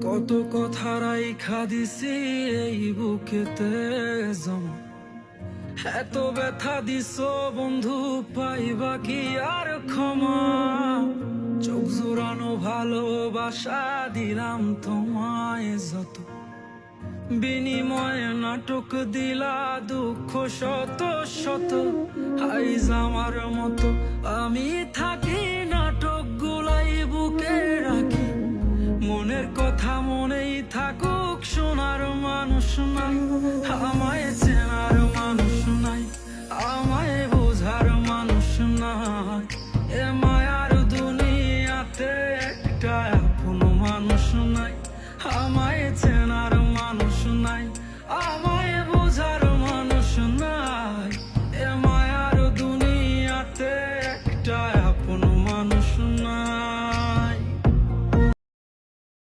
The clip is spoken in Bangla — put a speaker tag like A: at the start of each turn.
A: কত কথা রাইখা দিছি এই বুকেতে জমা, এত ব্যথা দিছো বন্ধু, পাইবা কি আর ক্ষমা? চোখ জোড়ানো ভালোবাসা দিলাম তোমায় যত, বিনিময়ে নাটক দিলা দুঃখ শত শত। আইজ আমার মতো আমি থাকি, নাটক গুলাই বুকে রাখি, মনের কথা মনেই থাকুক, শোনার মানুষ নাই, আমায় চেনার মানুষ নাই, আমায়